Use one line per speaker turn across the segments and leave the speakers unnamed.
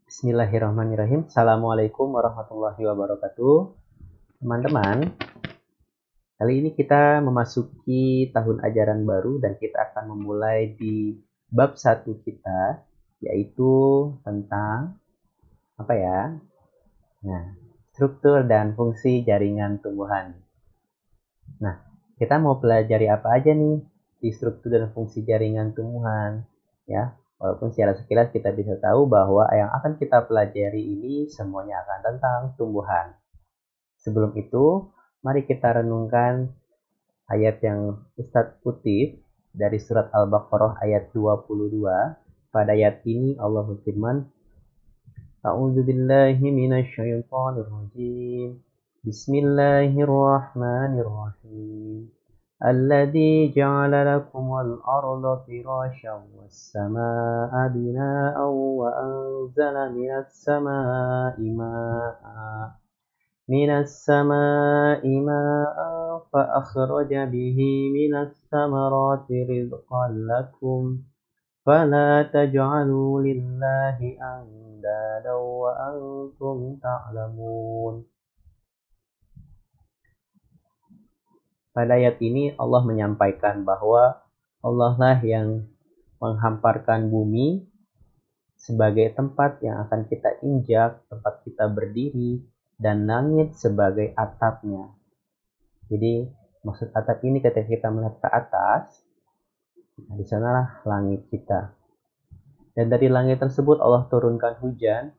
Bismillahirrahmanirrahim. Assalamualaikum warahmatullahi wabarakatuh. Teman-teman, kali ini kita memasuki tahun ajaran baru dan kita akan memulai di bab 1 kita, yaitu tentang apa ya? Nah, struktur dan fungsi jaringan tumbuhan. Nah, kita mau pelajari apa aja nih di struktur dan fungsi jaringan tumbuhan, ya? Walaupun secara sekilas kita bisa tahu bahwa yang akan kita pelajari ini semuanya akan tentang tumbuhan. Sebelum itu, mari kita renungkan ayat yang Ustadz kutip dari surat Al-Baqarah ayat 22. Pada ayat ini Allah berfirman, A'udzu billahi minasy syaithanir rajim. Bismillahirrahmanirrahim. الذي جعل لكم الأرض فراشا والسماء بناء وأنزل من السماء ماء فأخرج به من الثمرات رزقا لكم فلا تجعلوا لله أندادا وأنتم تعلمون. Pada ayat ini Allah menyampaikan bahwa Allah lah yang menghamparkan bumi sebagai tempat yang akan kita injak, tempat kita berdiri, dan langit sebagai atapnya. Jadi maksud atap ini ketika kita melihat ke atas, di sanalah langit kita. Dan dari langit tersebut Allah turunkan hujan,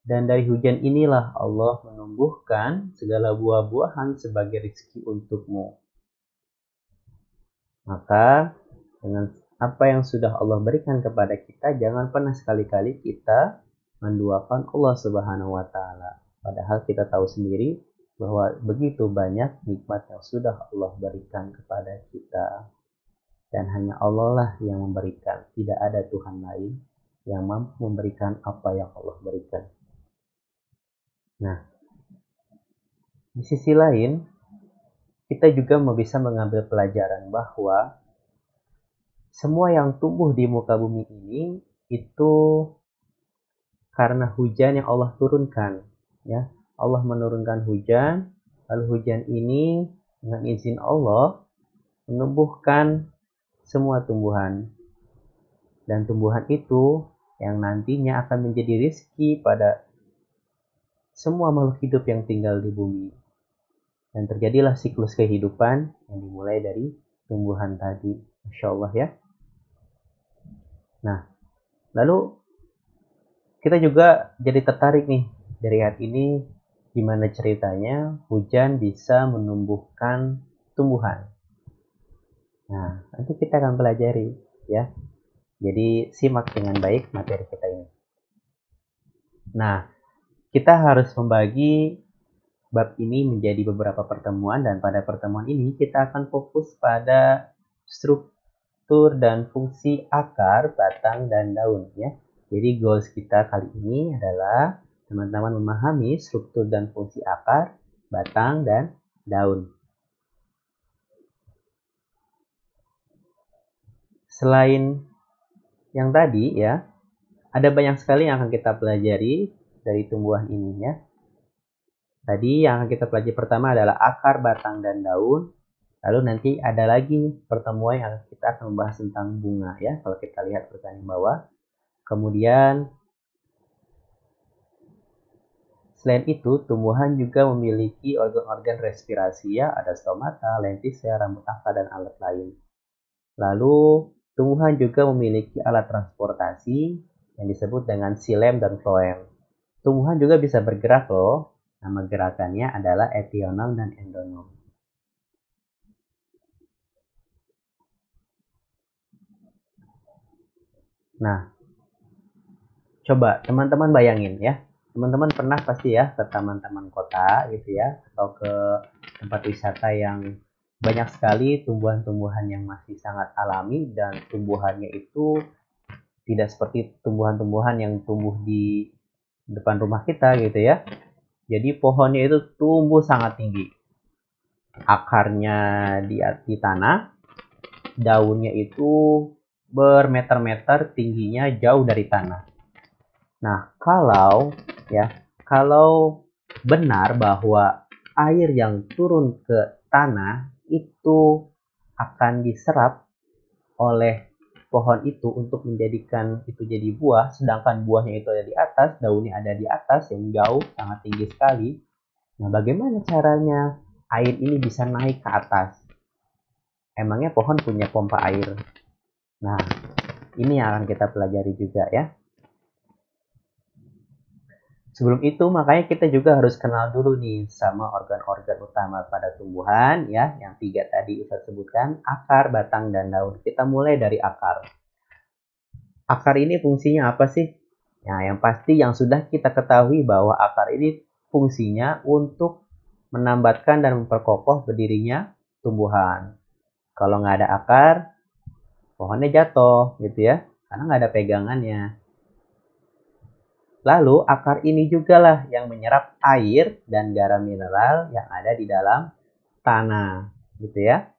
dan dari hujan inilah Allah menumbuhkan segala buah-buahan sebagai rezeki untukmu. Maka dengan apa yang sudah Allah berikan kepada kita, jangan pernah sekali-kali kita menduakan Allah Subhanahu wa Ta'ala. Padahal kita tahu sendiri bahwa begitu banyak nikmat yang sudah Allah berikan kepada kita, dan hanya Allah lah yang memberikan. Tidak ada Tuhan lain yang mampu memberikan apa yang Allah berikan. Nah, di sisi lain, kita juga bisa mengambil pelajaran bahwa semua yang tumbuh di muka bumi ini itu karena hujan yang Allah turunkan, ya. Allah menurunkan hujan, lalu hujan ini dengan izin Allah menumbuhkan semua tumbuhan. Dan tumbuhan itu yang nantinya akan menjadi rezeki pada semua makhluk hidup yang tinggal di bumi. Dan terjadilah siklus kehidupan yang dimulai dari tumbuhan tadi. Masya Allah ya. Nah, lalu kita juga jadi tertarik nih dari ayat ini, gimana ceritanya hujan bisa menumbuhkan tumbuhan. Nah, nanti kita akan pelajari ya. Jadi simak dengan baik materi kita ini. Nah, kita harus membagi bab ini menjadi beberapa pertemuan, dan pada pertemuan ini kita akan fokus pada struktur dan fungsi akar, batang, dan daun ya. Jadi goals kita kali ini adalah teman-teman memahami struktur dan fungsi akar, batang, dan daun. Selain yang tadi ya, ada banyak sekali yang akan kita pelajari dari tumbuhan ini ya. Tadi yang akan kita pelajari pertama adalah akar, batang, dan daun. Lalu nanti ada lagi pertemuan yang kita akan membahas tentang bunga ya. Kalau kita lihat pertanyaan bawah. Kemudian selain itu, tumbuhan juga memiliki organ-organ respirasi ya. Ada stomata, lentisnya, rambut akar, dan alat lain. Lalu tumbuhan juga memiliki alat transportasi yang disebut dengan xilem dan floem. Tumbuhan juga bisa bergerak loh. Nama gerakannya adalah etionom dan endonom. Nah, coba teman-teman bayangin ya. Teman-teman pernah pasti ya ke taman-taman kota gitu ya, atau ke tempat wisata yang banyak sekali tumbuhan-tumbuhan yang masih sangat alami, dan tumbuhannya itu tidak seperti tumbuhan-tumbuhan yang tumbuh di depan rumah kita gitu ya. Jadi pohonnya itu tumbuh sangat tinggi. Akarnya di tanah, daunnya itu bermeter-meter tingginya jauh dari tanah. Nah, kalau benar bahwa air yang turun ke tanah itu akan diserap oleh pohon itu untuk menjadikan itu jadi buah, sedangkan buahnya itu ada di atas, daunnya ada di atas yang jauh, sangat tinggi sekali. Nah, bagaimana caranya air ini bisa naik ke atas? Emangnya pohon punya pompa air? Nah, ini yang akan kita pelajari juga ya. Sebelum itu, makanya kita juga harus kenal dulu nih sama organ-organ utama pada tumbuhan ya, yang 3 tadi Ustaz sebutkan, akar, batang, dan daun. Kita mulai dari akar. Akar ini fungsinya apa sih? Nah, yang pasti yang sudah kita ketahui bahwa akar ini fungsinya untuk menambatkan dan memperkokoh berdirinya tumbuhan. Kalau nggak ada akar, pohonnya jatuh gitu ya, karena nggak ada pegangannya. Lalu akar ini juga lah yang menyerap air dan garam mineral yang ada di dalam tanah, gitu ya.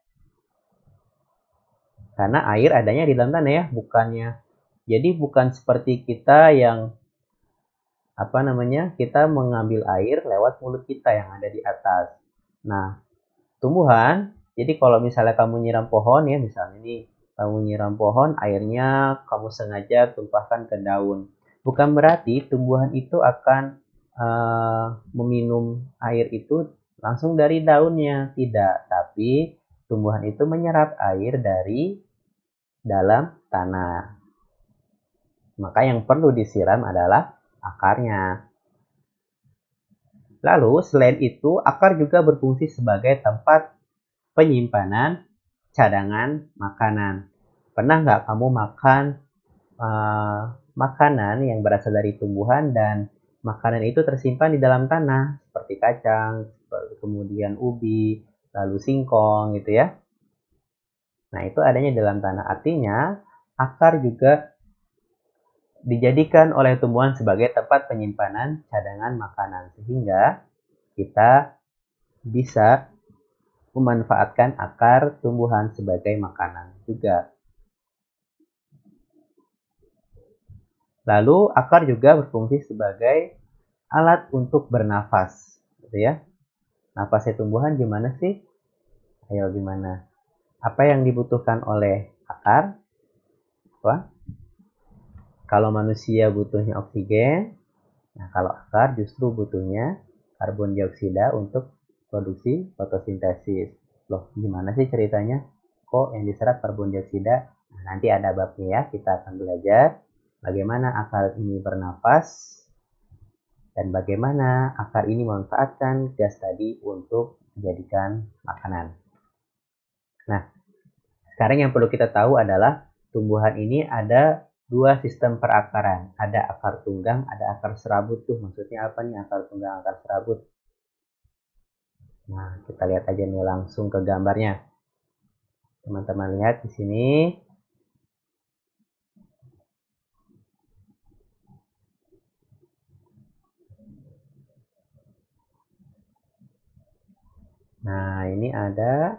Karena air adanya di dalam tanah ya, bukannya. Jadi bukan seperti kita yang kita mengambil air lewat mulut kita yang ada di atas. Nah, tumbuhan, jadi kalau misalnya kamu nyiram pohon ya, misalnya nih, kamu nyiram pohon, airnya kamu sengaja tumpahkan ke daun. Bukan berarti tumbuhan itu akan meminum air itu langsung dari daunnya, tidak. Tapi tumbuhan itu menyerap air dari dalam tanah. Maka yang perlu disiram adalah akarnya. Lalu selain itu, akar juga berfungsi sebagai tempat penyimpanan cadangan makanan. Pernah nggak kamu makan makanan yang berasal dari tumbuhan dan makanan itu tersimpan di dalam tanah seperti kacang, kemudian ubi, lalu singkong gitu ya. Nah, itu adanya dalam tanah. Artinya akar juga dijadikan oleh tumbuhan sebagai tempat penyimpanan cadangan makanan sehingga kita bisa memanfaatkan akar tumbuhan sebagai makanan juga. Lalu akar juga berfungsi sebagai alat untuk bernafas, gitu ya. Nafasnya tumbuhan gimana sih? Ayo gimana? Apa yang dibutuhkan oleh akar? Apa? Kalau manusia butuhnya oksigen, nah kalau akar justru butuhnya karbon dioksida untuk produksi fotosintesis. Loh, gimana sih ceritanya? Kok yang diserap karbon dioksida? Nah, nanti ada babnya ya, kita akan belajar bagaimana akar ini bernafas dan bagaimana akar ini memanfaatkan gas tadi untuk dijadikan makanan. Nah, sekarang yang perlu kita tahu adalah tumbuhan ini ada 2 sistem perakaran. Ada akar tunggang, ada akar serabut tuh. Maksudnya apa nih akar tunggang, akar serabut? Nah, kita lihat aja nih langsung ke gambarnya. Teman-teman lihat di sini. Nah, ini ada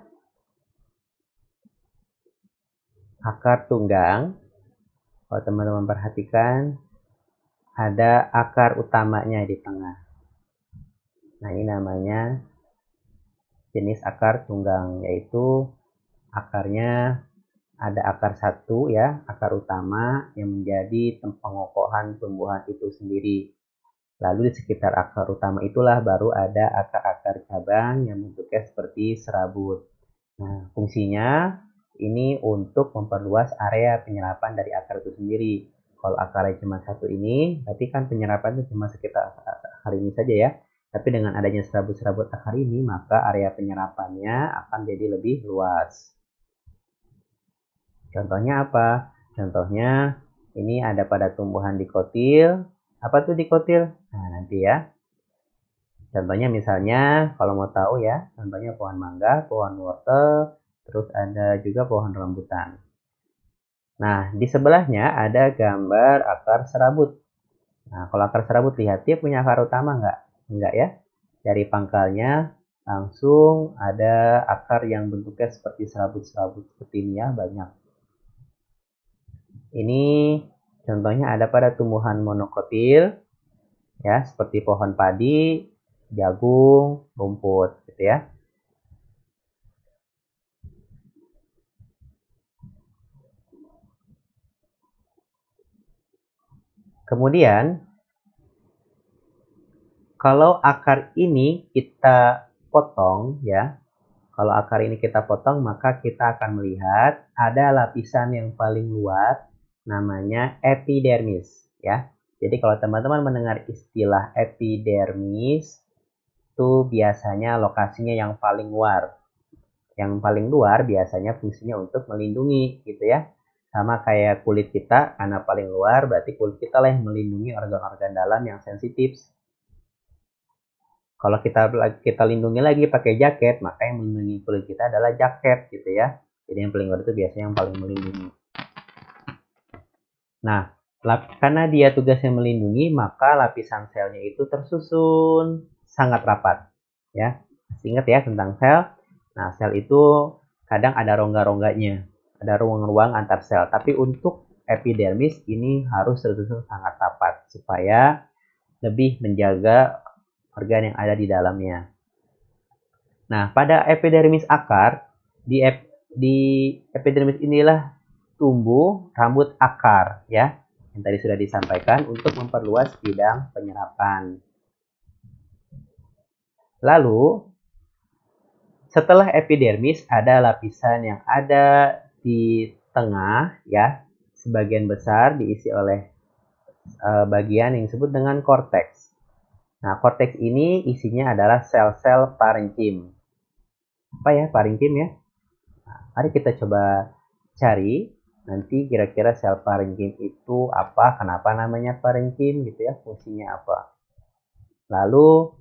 akar tunggang. Kalau teman-teman perhatikan, ada akar utamanya di tengah. Nah, ini namanya jenis akar tunggang, yaitu akarnya ada akar satu ya, akar utama yang menjadi pengokohan tumbuhan itu sendiri. Lalu di sekitar akar utama itulah baru ada akar-akar cabang yang bentuknya seperti serabut. Nah, fungsinya ini untuk memperluas area penyerapan dari akar itu sendiri. Kalau akarnya cuma satu ini, berarti kan penyerapan itu cuma sekitar akar ini saja ya. Tapi dengan adanya serabut-serabut akar ini, maka area penyerapannya akan jadi lebih luas. Contohnya apa? Contohnya ini ada pada tumbuhan dikotil. Apa tuh dikotil? Nah, nanti ya. Contohnya misalnya kalau mau tahu ya, contohnya pohon mangga, pohon wortel, terus ada juga pohon rambutan. Nah, di sebelahnya ada gambar akar serabut. Nah, kalau akar serabut lihat dia punya akar utama nggak? Enggak ya. Dari pangkalnya langsung ada akar yang bentuknya seperti serabut-serabut seperti ini ya, banyak. Ini Contohnya ada pada tumbuhan monokotil, ya, seperti pohon padi, jagung, rumput, gitu ya. Kemudian, kalau akar ini kita potong, ya, kalau akar ini kita potong, maka kita akan melihat ada lapisan yang paling luar, namanya epidermis, ya. Jadi kalau teman-teman mendengar istilah epidermis, itu biasanya lokasinya yang paling luar. Yang paling luar biasanya fungsinya untuk melindungi, gitu ya. Sama kayak kulit kita, karena paling luar berarti kulit kita lah yang melindungi organ-organ dalam yang sensitif. Kalau kita lindungi lagi pakai jaket, maka yang melindungi kulit kita adalah jaket, gitu ya. Jadi yang paling luar itu biasanya yang paling melindungi. Nah, karena dia tugasnya melindungi, maka lapisan selnya itu tersusun sangat rapat, ya. Masih ingat ya tentang sel? Nah, sel itu kadang ada rongga-rongganya, ada ruang-ruang antar sel. Tapi untuk epidermis ini harus tersusun sangat rapat supaya lebih menjaga organ yang ada di dalamnya. Nah, pada epidermis akar, di epidermis inilah tumbuh rambut akar, ya, yang tadi sudah disampaikan untuk memperluas bidang penyerapan. Lalu, setelah epidermis ada lapisan yang ada di tengah, ya, sebagian besar diisi oleh bagian yang disebut dengan korteks. Nah, korteks ini isinya adalah sel-sel parenkim. Apa ya parenkim ya? Nah, mari kita coba cari nanti kira-kira sel parenkim itu apa, kenapa namanya parenkim gitu ya, fungsinya apa. Lalu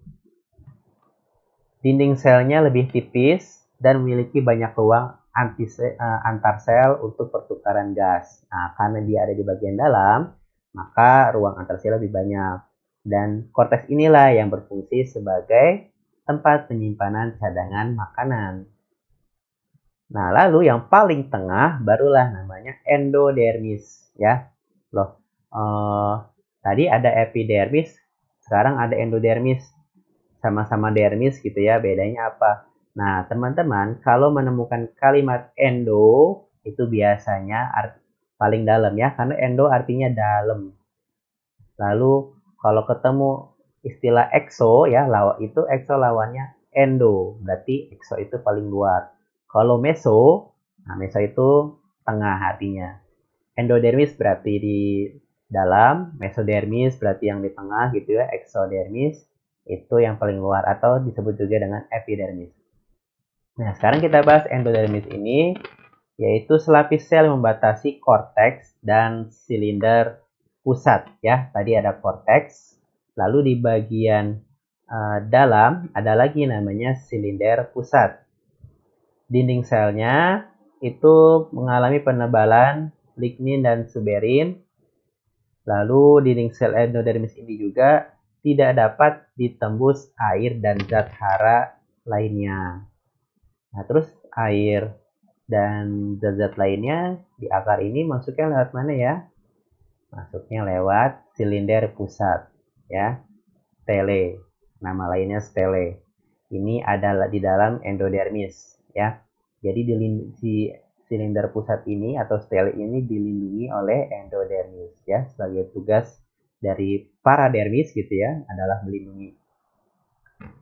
dinding selnya lebih tipis dan memiliki banyak ruang antar sel untuk pertukaran gas. Nah, karena dia ada di bagian dalam, maka ruang antar sel lebih banyak. Dan korteks inilah yang berfungsi sebagai tempat penyimpanan cadangan makanan. Nah, lalu yang paling tengah barulah namanya endodermis, ya. Loh, tadi ada epidermis, sekarang ada endodermis. Sama-sama dermis gitu ya, bedanya apa? Nah, teman-teman, kalau menemukan kalimat endo, itu biasanya paling dalam ya, karena endo artinya dalam. Lalu, kalau ketemu istilah exo ya, itu exo lawannya endo, berarti exo itu paling luar. Kalau meso, nah meso itu tengah artinya. Endodermis berarti di dalam, mesodermis berarti yang di tengah gitu ya, exodermis itu yang paling luar atau disebut juga dengan epidermis. Nah, sekarang kita bahas endodermis ini, yaitu selapis sel yang membatasi korteks dan silinder pusat ya. Tadi ada korteks, lalu di bagian dalam ada lagi namanya silinder pusat. Dinding selnya itu mengalami penebalan lignin dan suberin. Lalu dinding sel endodermis ini juga tidak dapat ditembus air dan zat hara lainnya. Nah, terus air dan zat-zat lainnya di akar ini masuknya lewat mana ya? Masuknya lewat silinder pusat, ya, stele. Nama lainnya stele. Ini adalah di dalam endodermis, ya. Jadi di silinder pusat ini atau stele ini dilindungi oleh endodermis, ya, sebagai tugas dari paradermis gitu ya, adalah melindungi.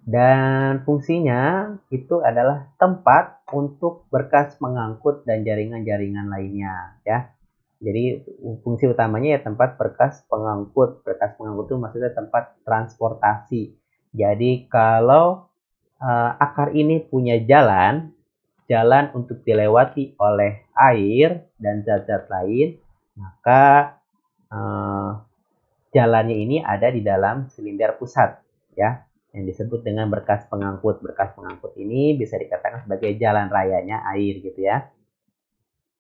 Dan fungsinya itu adalah tempat untuk berkas pengangkut dan jaringan-jaringan lainnya, ya. Jadi fungsi utamanya ya tempat berkas pengangkut. Berkas pengangkut itu maksudnya tempat transportasi. Jadi kalau akar ini punya jalan untuk dilewati oleh air dan zat-zat lain, maka jalannya ini ada di dalam silinder pusat, ya, yang disebut dengan berkas pengangkut. Berkas pengangkut ini bisa dikatakan sebagai jalan rayanya air gitu ya.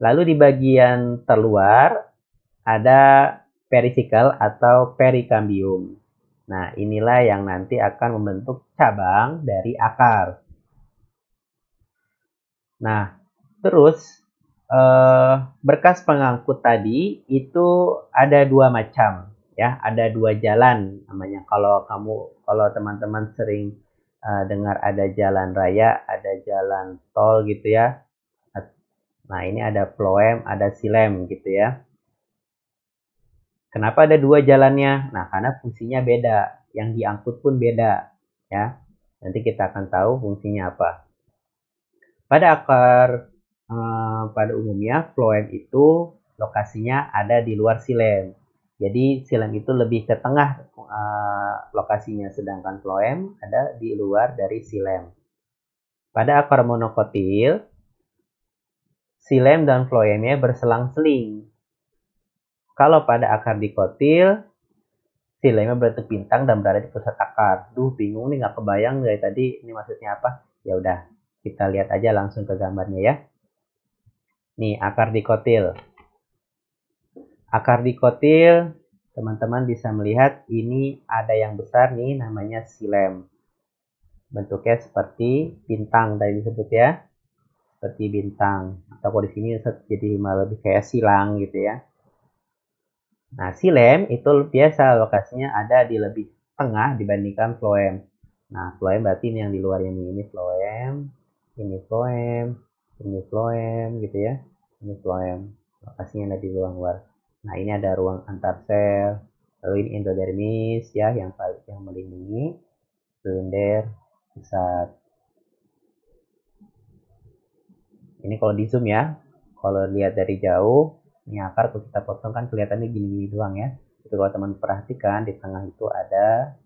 Lalu di bagian terluar ada perisikal atau perikambium. Nah, inilah yang nanti akan membentuk cabang dari akar. Nah, terus berkas pengangkut tadi itu ada dua macam ya, ada dua jalan namanya. Kalau teman-teman sering dengar ada jalan raya, ada jalan tol gitu ya. Nah, ini ada Ploem, ada Silem gitu ya. Kenapa ada dua jalannya? Nah, karena fungsinya beda, yang diangkut pun beda ya. Nanti kita akan tahu fungsinya apa. Pada umumnya Phloem itu lokasinya ada di luar Silem. Jadi Silem itu lebih ke tengah lokasinya, sedangkan Phloem ada di luar dari Silem. Pada akar monokotil, Silem dan Phloemnya berselang-seling. Kalau pada akar dikotil, Silemnya berbentuk bintang dan berada di pusat akar. Bingung nih, nggak kebayang dari tadi ini maksudnya apa. Ya udah, kita lihat aja langsung ke gambarnya ya. Nih, akar dikotil. Akar dikotil, teman-teman bisa melihat ini ada yang besar nih, namanya silem. Bentuknya seperti bintang tadi disebut ya. Seperti bintang. Atau kalau di sini jadi malah lebih kayak silang gitu ya. Nah, silem itu biasa lokasinya ada di lebih tengah dibandingkan phloem. Nah, phloem berarti ini yang di luar ini phloem, ini phloem, ini phloem gitu ya. Ini phloem. Lokasinya ada di luar. Nah, ini ada ruang antar sel. Lalu ini endodermis ya, yang melindungi silinder pusat. Ini kalau di zoom ya. Kalau lihat dari jauh, ini akar kalau kita potong kan kelihatannya gini-gini doang ya. Itu kalau teman perhatikan di tengah itu ada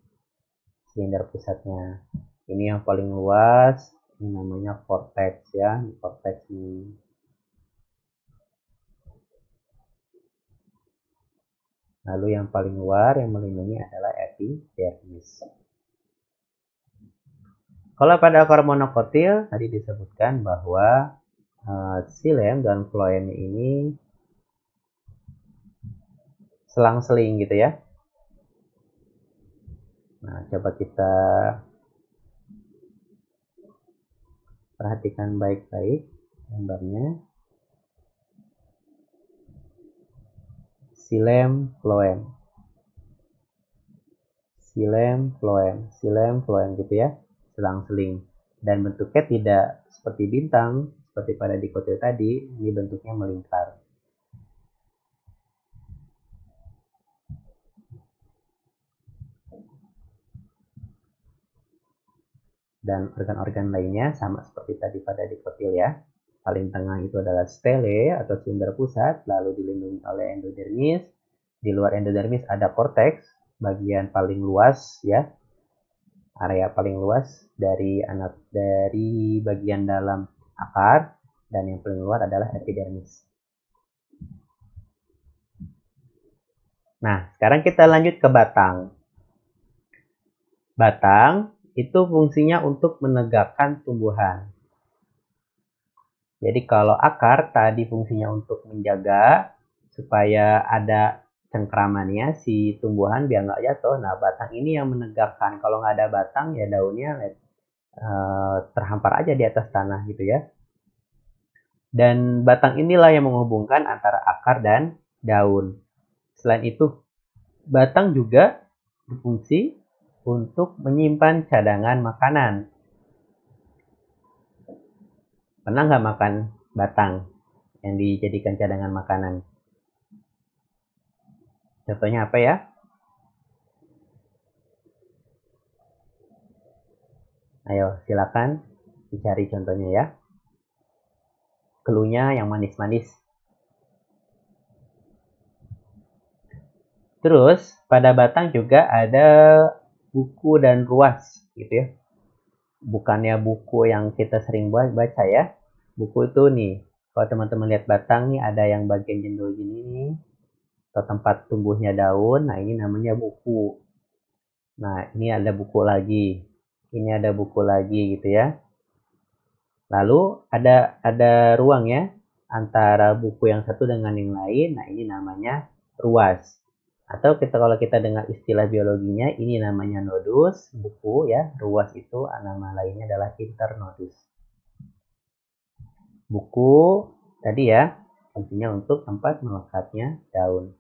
silinder pusatnya. Ini yang paling luas, ini namanya vortex ya, vortex ini. Lalu yang paling luar yang melindungi adalah epidermis. Kalau pada akar monokotil tadi disebutkan bahwa silem dan phloem ini selang-seling gitu ya. Nah, coba kita perhatikan baik-baik gambarnya. Silem, phloem. Silem, phloem. Silem, phloem gitu ya. Selang-seling. Dan bentuknya tidak seperti bintang, seperti pada dikotil tadi, ini bentuknya melingkar. Dan organ-organ lainnya sama seperti tadi pada dikotil ya. Paling tengah itu adalah stele atau silinder pusat, lalu dilindungi oleh endodermis. Di luar endodermis ada korteks, bagian paling luas ya, area paling luas dari bagian dalam akar, dan yang paling luar adalah epidermis. Nah, sekarang kita lanjut ke batang. Batang itu fungsinya untuk menegakkan tumbuhan. Jadi kalau akar tadi fungsinya untuk menjaga supaya ada cengkramannya si tumbuhan biar nggak jatuh. Nah, batang ini yang menegakkan. Kalau nggak ada batang ya daunnya terhampar aja di atas tanah gitu ya. Dan batang inilah yang menghubungkan antara akar dan daun. Selain itu, batang juga berfungsi untuk menyimpan cadangan makanan. Pernah nggak makan batang yang dijadikan cadangan makanan? Contohnya apa ya? Ayo, silakan dicari contohnya ya. Keluhnya yang manis-manis. Terus, pada batang juga ada buku dan ruas gitu ya. Bukannya buku yang kita sering baca ya. Buku itu nih, kalau teman-teman lihat batang nih ada yang bagian jendul gini nih, atau tempat tumbuhnya daun. Nah, ini namanya buku. Nah, ini ada buku lagi. Ini ada buku lagi gitu ya. Lalu ada ruang ya antara buku yang satu dengan yang lain. Nah, ini namanya ruas. Atau kalau kita dengar istilah biologinya, ini namanya nodus, buku ya. Ruas itu nama lainnya adalah internodus. Buku, Tadi ya, fungsinya untuk tempat melekatnya daun.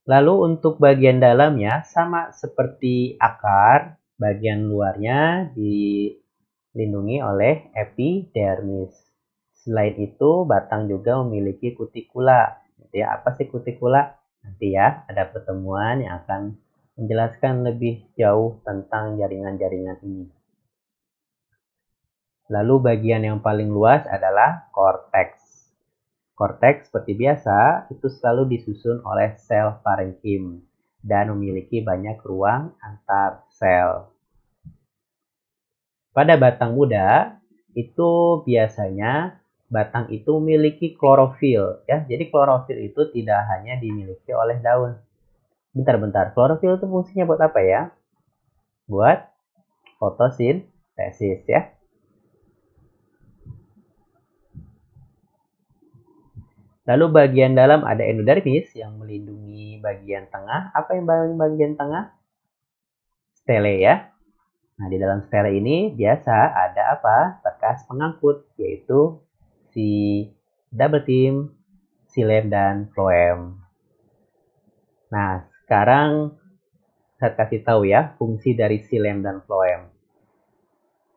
Lalu untuk bagian dalamnya sama seperti akar, bagian luarnya dilindungi oleh epidermis. Selain itu, batang juga memiliki kutikula. Gitu ya, apa sih kutikula? Nanti ya, ada pertemuan yang akan menjelaskan lebih jauh tentang jaringan-jaringan ini. Lalu bagian yang paling luas adalah korteks. Korteks seperti biasa itu selalu disusun oleh sel parenkim dan memiliki banyak ruang antar sel. Pada batang muda itu biasanya batang itu memiliki klorofil ya. Jadi klorofil itu tidak hanya dimiliki oleh daun. Bentar, klorofil itu fungsinya buat apa ya? Buat fotosintesis ya. Lalu bagian dalam ada endodermis yang melindungi bagian tengah. Apa yang bagian tengah? Stele ya. Nah, di dalam stele ini biasa ada apa? Bekas pengangkut, yaitu si double team, xilem, dan phloem. Nah, sekarang saya kasih tahu ya fungsi dari xilem dan phloem.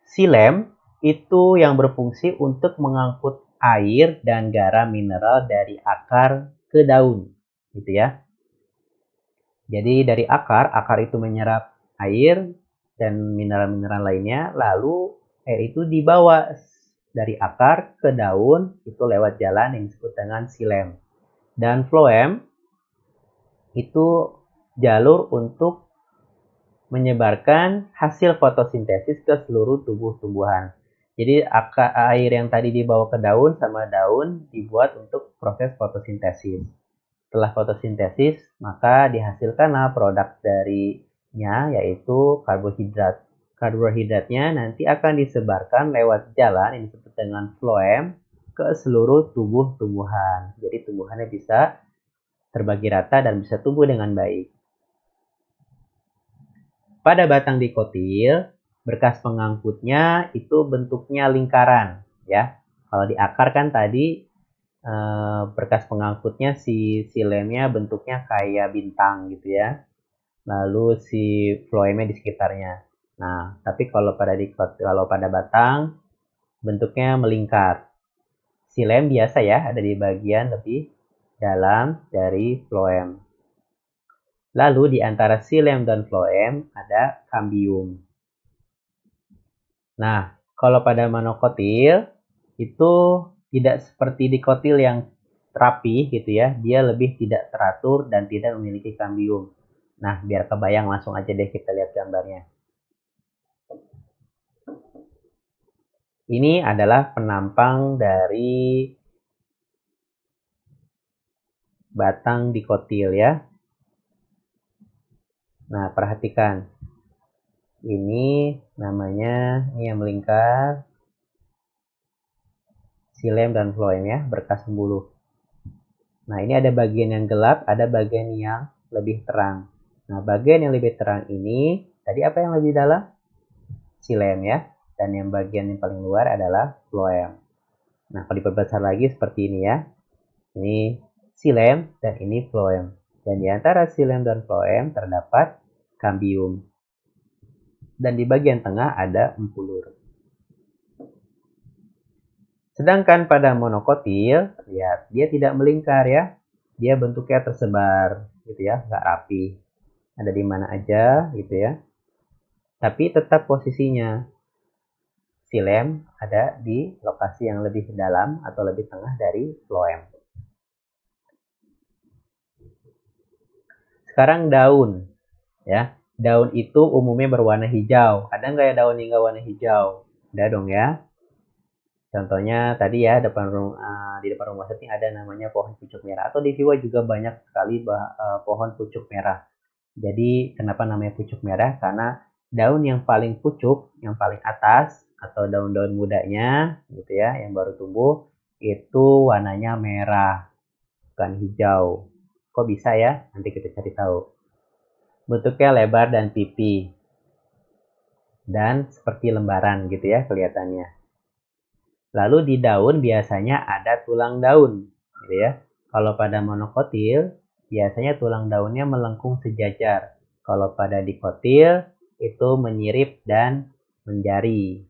Xilem itu yang berfungsi untuk mengangkut air dan garam mineral dari akar ke daun, gitu ya. Jadi dari akar itu menyerap air dan mineral-mineral lainnya, lalu air itu dibawa dari akar ke daun itu lewat jalan yang disebut dengan xilem. Dan phloem itu jalur untuk menyebarkan hasil fotosintesis ke seluruh tubuh tumbuhan. Jadi air yang tadi dibawa ke daun sama daun dibuat untuk proses fotosintesis. Setelah fotosintesis, maka dihasilkanlah produk darinya yaitu karbohidrat. Karbohidratnya nanti akan disebarkan lewat jalan yang disebut dengan phloem ke seluruh tubuh tumbuhan. Jadi tumbuhannya bisa terbagi rata dan bisa tumbuh dengan baik. Pada batang dikotil, berkas pengangkutnya itu bentuknya lingkaran ya. Kalau di akar kan tadi berkas pengangkutnya si lemnya bentuknya kayak bintang gitu ya. Lalu si phloemnya di sekitarnya. Nah, tapi kalau pada batang bentuknya melingkar. Xilem biasa ya ada di bagian lebih dalam dari phloem. Lalu di antara xilem dan phloem ada cambium. Nah, kalau pada monokotil itu tidak seperti dikotil yang rapi gitu ya, dia lebih tidak teratur dan tidak memiliki kambium. Nah, biar kebayang langsung aja deh kita lihat gambarnya. Ini adalah penampang dari batang dikotil ya. Nah, perhatikan. Ini namanya, ini yang melingkar, xilem dan phloem ya, berkas pembuluh. Nah, ini ada bagian yang gelap, ada bagian yang lebih terang. Nah, bagian yang lebih terang ini, tadi apa yang lebih dalam? Xilem ya. Dan yang bagian yang paling luar adalah phloem. Nah, kalau diperbesar lagi seperti ini ya. Ini xilem dan ini phloem. Dan di antara xilem dan phloem terdapat cambium. Dan di bagian tengah ada empulur. Sedangkan pada monokotil, lihat, dia tidak melingkar ya. Dia bentuknya tersebar gitu ya, nggak rapi. Ada di mana aja gitu ya. Tapi tetap posisinya. Xilem ada di lokasi yang lebih dalam atau lebih tengah dari phloem. Sekarang daun ya. Daun itu umumnya berwarna hijau. Ada nggak ya daun yang nggak warna hijau? Ada dong ya. Contohnya tadi ya di depan rumah setting ada namanya pohon pucuk merah, atau di Siwa juga banyak sekali pohon pucuk merah. Jadi kenapa namanya pucuk merah? Karena daun yang paling pucuk, yang paling atas atau daun-daun mudanya gitu ya, yang baru tumbuh itu warnanya merah, bukan hijau. Kok bisa ya? Nanti kita cari tahu. Bentuknya lebar dan pipi. Dan seperti lembaran gitu ya kelihatannya. Lalu di daun biasanya ada tulang daun, gitu ya. Kalau pada monokotil, biasanya tulang daunnya melengkung sejajar. Kalau pada dikotil, itu menyirip dan menjari.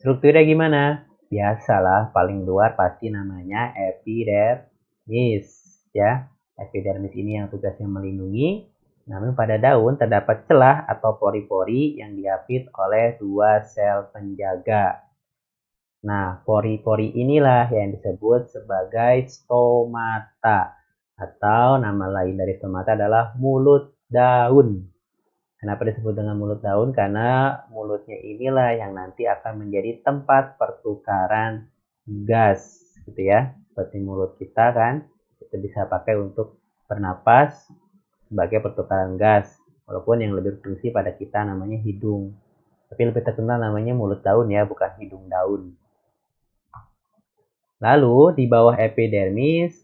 Strukturnya gimana? Biasalah, paling luar pasti namanya epidermis, ya. Epidermis ini yang tugasnya melindungi. Namun pada daun terdapat celah atau pori-pori yang diapit oleh dua sel penjaga. Nah, pori-pori inilah yang disebut sebagai stomata, atau nama lain dari stomata adalah mulut daun. Kenapa disebut dengan mulut daun? Karena mulutnya inilah yang nanti akan menjadi tempat pertukaran gas, gitu ya. Seperti mulut kita kan, kita bisa pakai untuk bernapas sebagai pertukaran gas. Walaupun yang lebih berfungsi pada kita namanya hidung. Tapi lebih terkenal namanya mulut daun ya, bukan hidung daun. Lalu di bawah epidermis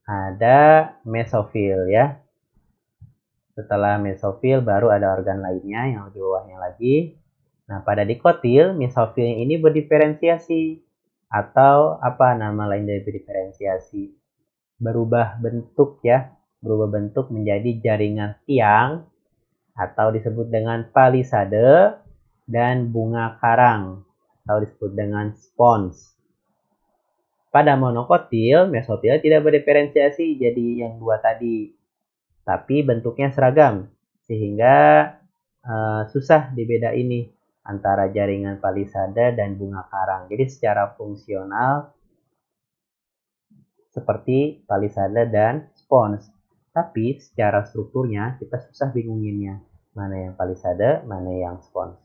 ada mesofil ya. Setelah mesofil baru ada organ lainnya yang lebih bawahnya lagi. Nah, pada dikotil, mesofil ini berdiferensiasi. Atau apa nama lain dari berdiferensiasi? Berubah bentuk ya. Berubah bentuk menjadi jaringan tiang atau disebut dengan palisade dan bunga karang atau disebut dengan spons. Pada monokotil, mesofil tidak berdiferensiasi jadi yang dua tadi. Tapi bentuknya seragam sehingga susah dibedain nih antara jaringan palisade dan bunga karang. Jadi secara fungsional seperti palisade dan spons, tapi secara strukturnya kita susah bingunginnya mana yang palisade, mana yang spons.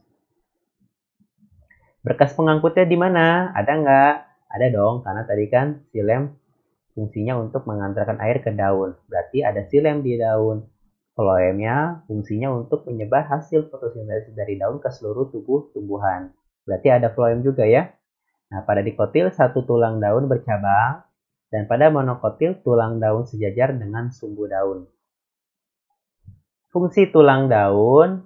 Berkas pengangkutnya di mana? Ada nggak? Ada dong, karena tadi kan silem fungsinya untuk mengantarkan air ke daun. Berarti ada silem di daun. Floemnya fungsinya untuk menyebar hasil fotosintesis dari daun ke seluruh tubuh tumbuhan. Berarti ada floem juga ya. Nah, pada dikotil satu tulang daun bercabang dan pada monokotil tulang daun sejajar dengan sumbu daun. Fungsi tulang daun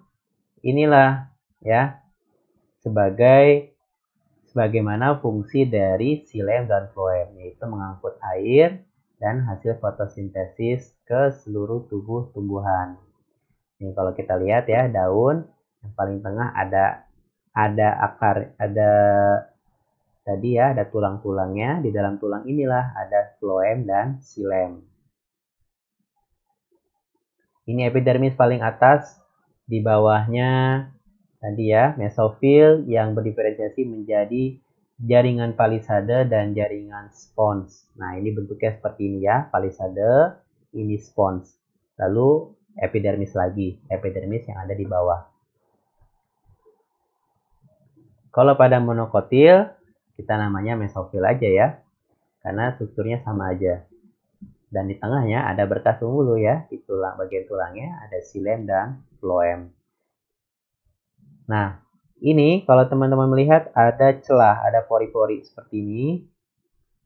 inilah ya sebagaimana fungsi dari silem dan floem, yaitu mengangkut air dan hasil fotosintesis ke seluruh tubuh tumbuhan. Ini kalau kita lihat ya, daun yang paling tengah ada akar, ada tadi ya, ada tulang-tulangnya. Di dalam tulang inilah ada floem dan silem. Ini epidermis paling atas, di bawahnya tadi ya, mesofil yang berdiferensiasi menjadi jaringan palisade dan jaringan spons. Nah, ini bentuknya seperti ini ya, palisade, ini spons. Lalu epidermis lagi, epidermis yang ada di bawah. Kalau pada monokotil, kita namanya mesofil aja ya, karena strukturnya sama aja. Dan di tengahnya ada berkas pembuluh ya, di tulang, bagian tulangnya ada silem dan floem. Nah, ini kalau teman-teman melihat ada celah, ada pori-pori seperti ini,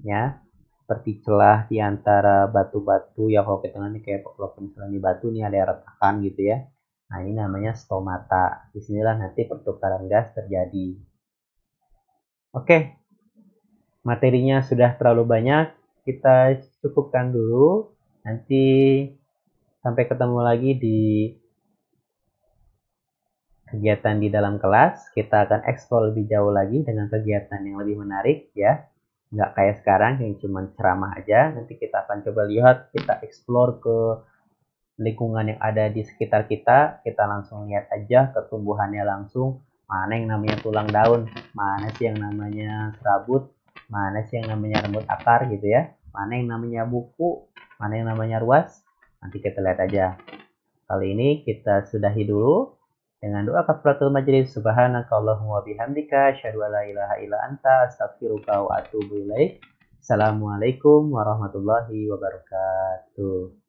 ya, seperti celah di antara batu-batu ya, kalau kita nanti kayak kalau misalnya di batu nih ada retakan gitu ya. Nah, ini namanya stomata. Disinilah nanti pertukaran gas terjadi. Oke, materinya sudah terlalu banyak, kita cukupkan dulu. Nanti sampai ketemu lagi di kegiatan di dalam kelas. Kita akan eksplor lebih jauh lagi dengan kegiatan yang lebih menarik ya. Nggak kayak sekarang yang cuma ceramah aja. Nanti kita akan coba lihat, kita eksplor ke lingkungan yang ada di sekitar kita. Kita langsung lihat aja ketumbuhannya langsung. Mana yang namanya tulang daun, mana sih yang namanya serabut, mana sih yang namanya rambut akar gitu ya. Mana yang namanya buku, mana yang namanya ruas. Nanti kita lihat aja. Kali ini kita sudahi dulu dengan doa kafaratul majelis. Subhanakallahumma bihamdika asyhadu an la ilaha illa anta astaghfiruka wa atubu ilaik. Assalamualaikum warahmatullahi wabarakatuh.